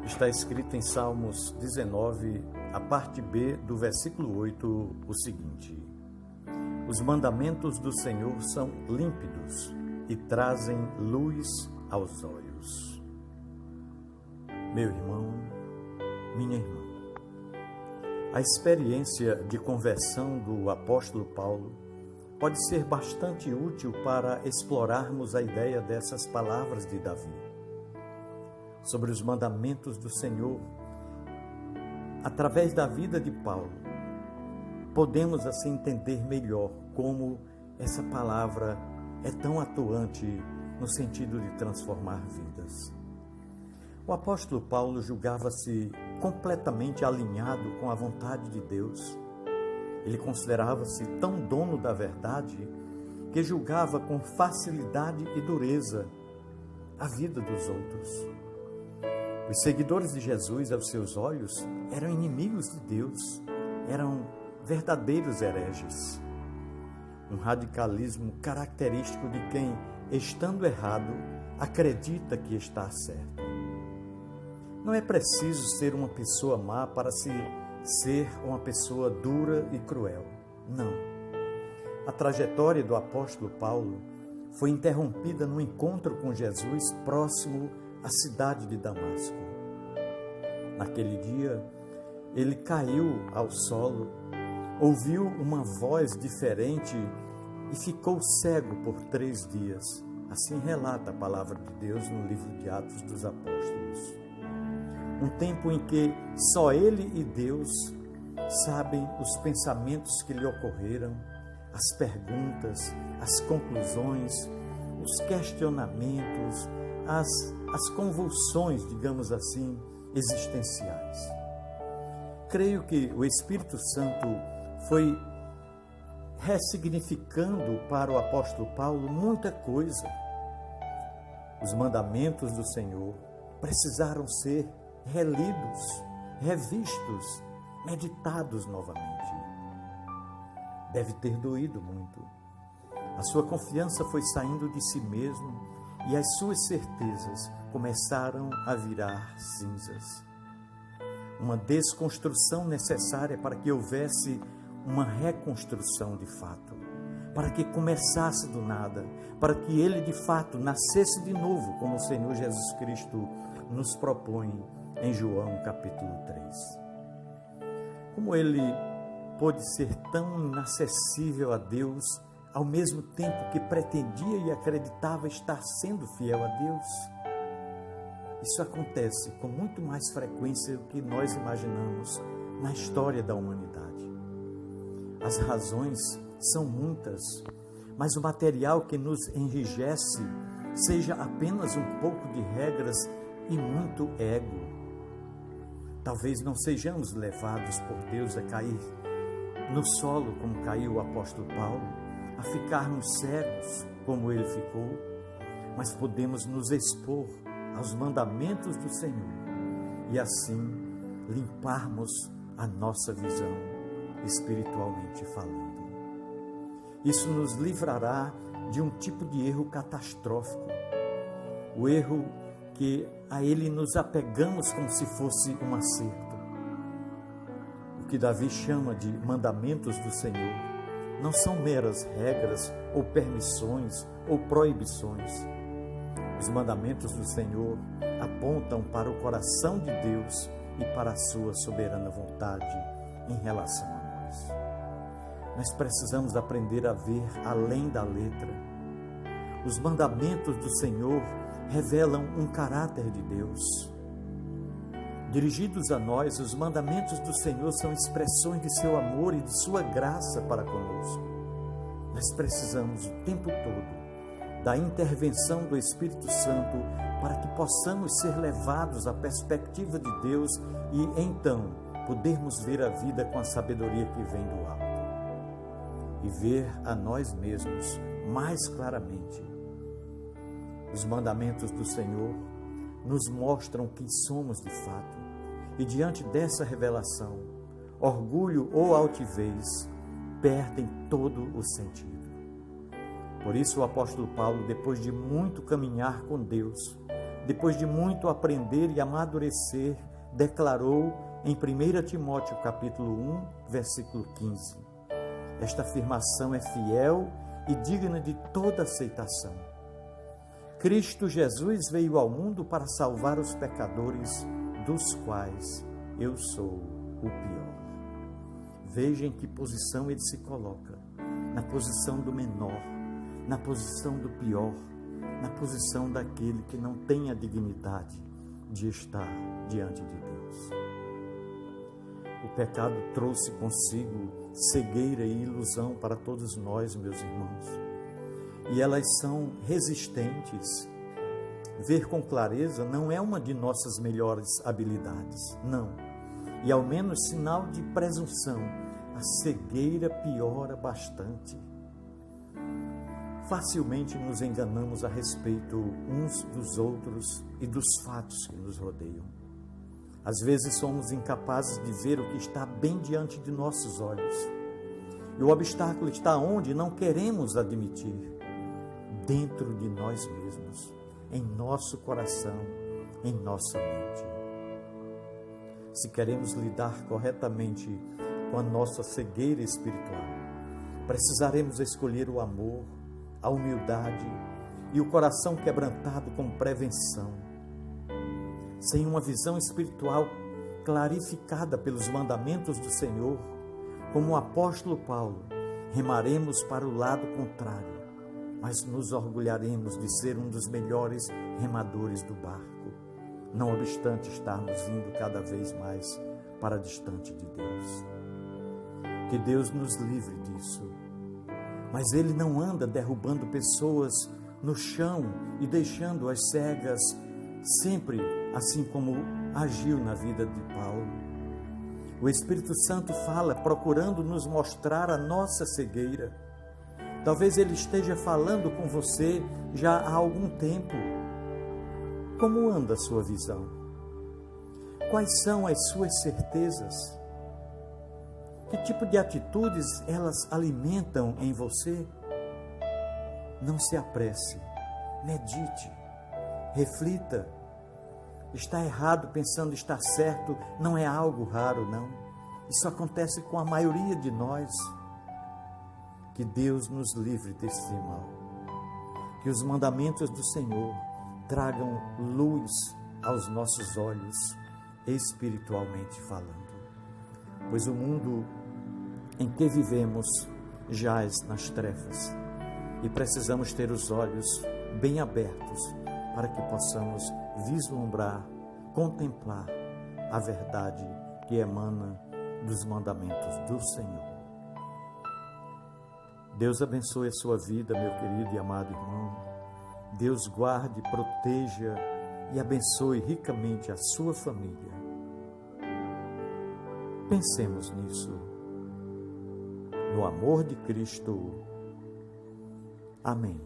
Está escrito em Salmos 19, a parte B do versículo 8, o seguinte: Os mandamentos do Senhor são límpidos e trazem luz aos olhos. Meu irmão, minha irmã, a experiência de conversão do apóstolo Paulo pode ser bastante útil para explorarmos a ideia dessas palavras de Davi sobre os mandamentos do Senhor. Através da vida de Paulo, podemos assim entender melhor como essa palavra é tão atuante no sentido de transformar vidas. O apóstolo Paulo julgava-se completamente alinhado com a vontade de Deus. Ele considerava-se tão dono da verdade que julgava com facilidade e dureza a vida dos outros. Os seguidores de Jesus, aos seus olhos, eram inimigos de Deus, eram verdadeiros hereges. Um radicalismo característico de quem, estando errado, acredita que está certo. Não é preciso ser uma pessoa má para ser uma pessoa dura e cruel. Não. A trajetória do apóstolo Paulo foi interrompida no encontro com Jesus próximo à cidade de Damasco. Naquele dia, ele caiu ao solo, ouviu uma voz diferente e ficou cego por 3 dias. Assim relata a palavra de Deus no livro de Atos dos Apóstolos. Um tempo em que só ele e Deus sabem os pensamentos que lhe ocorreram, as perguntas, as conclusões, os questionamentos, as convulsões, digamos assim, existenciais. Creio que o Espírito Santo foi ressignificando para o apóstolo Paulo muita coisa. Os mandamentos do Senhor precisaram ser relidos, revistos, meditados novamente. Deve ter doído muito. A sua confiança foi saindo de si mesmo e as suas certezas começaram a virar cinzas. Uma desconstrução necessária para que houvesse uma reconstrução de fato, para que começasse do nada, para que ele de fato nascesse de novo, como o Senhor Jesus Cristo nos propõe em João capítulo 3. Como ele pôde ser tão inacessível a Deus, ao mesmo tempo que pretendia e acreditava estar sendo fiel a Deus? Isso acontece com muito mais frequência do que nós imaginamos na história da humanidade. As razões são muitas, mas o material que nos enrijece seja apenas um pouco de regras e muito ego. Talvez não sejamos levados por Deus a cair no solo como caiu o apóstolo Paulo, a ficarmos cegos como ele ficou, mas podemos nos expor aos mandamentos do Senhor e assim limparmos a nossa visão espiritualmente falando. Isso nos livrará de um tipo de erro catastrófico, o erro que a ele nos apegamos como se fosse um acerto. O que Davi chama de mandamentos do Senhor não são meras regras ou permissões ou proibições. Os mandamentos do Senhor apontam para o coração de Deus e para a sua soberana vontade em relação a nós. Nós precisamos aprender a ver além da letra. Os mandamentos do Senhor revelam um caráter de Deus. Dirigidos a nós, os mandamentos do Senhor são expressões de seu amor e de sua graça para conosco. Nós precisamos o tempo todo da intervenção do Espírito Santo para que possamos ser levados à perspectiva de Deus e então podermos ver a vida com a sabedoria que vem do alto e ver a nós mesmos mais claramente. Os mandamentos do Senhor nos mostram quem somos de fato e diante dessa revelação, orgulho ou altivez perdem todo o sentido. Por isso o apóstolo Paulo, depois de muito caminhar com Deus, depois de muito aprender e amadurecer, declarou em 1 Timóteo capítulo 1, versículo 15. Esta afirmação é fiel e digna de toda aceitação. Cristo Jesus veio ao mundo para salvar os pecadores, dos quais eu sou o pior. Veja em que posição ele se coloca. Na posição do menor, na posição do pior, na posição daquele que não tem a dignidade de estar diante de Deus. O pecado trouxe consigo cegueira e ilusão para todos nós, meus irmãos. E elas são resistentes. Ver com clareza não é uma de nossas melhores habilidades, não. E ao menos sinal de presunção, a cegueira piora bastante. Facilmente nos enganamos a respeito uns dos outros e dos fatos que nos rodeiam. Às vezes somos incapazes de ver o que está bem diante de nossos olhos. E o obstáculo está onde não queremos admitir. Dentro de nós mesmos, em nosso coração, em nossa mente. Se queremos lidar corretamente com a nossa cegueira espiritual, precisaremos escolher o amor, a humildade e o coração quebrantado com prevenção. Sem uma visão espiritual clarificada pelos mandamentos do Senhor, como o apóstolo Paulo, remaremos para o lado contrário, mas nos orgulharemos de ser um dos melhores remadores do barco, não obstante estarmos indo cada vez mais para distante de Deus. Que Deus nos livre disso. Mas Ele não anda derrubando pessoas no chão e deixando-as cegas, sempre assim como agiu na vida de Paulo. O Espírito Santo fala procurando nos mostrar a nossa cegueira. Talvez Ele esteja falando com você já há algum tempo. Como anda a sua visão? Quais são as suas certezas? Que tipo de atitudes elas alimentam em você? Não se apresse, medite, reflita. Está errado pensando estar certo não é algo raro, não. Isso acontece com a maioria de nós. Que Deus nos livre desse mal. Que os mandamentos do Senhor tragam luz aos nossos olhos, espiritualmente falando. Pois o mundo em que vivemos jaz nas trevas e precisamos ter os olhos bem abertos para que possamos vislumbrar, contemplar a verdade que emana dos mandamentos do Senhor. Deus abençoe a sua vida, meu querido e amado irmão. Deus guarde, proteja e abençoe ricamente a sua família. Pensemos nisso, no amor de Cristo. Amém.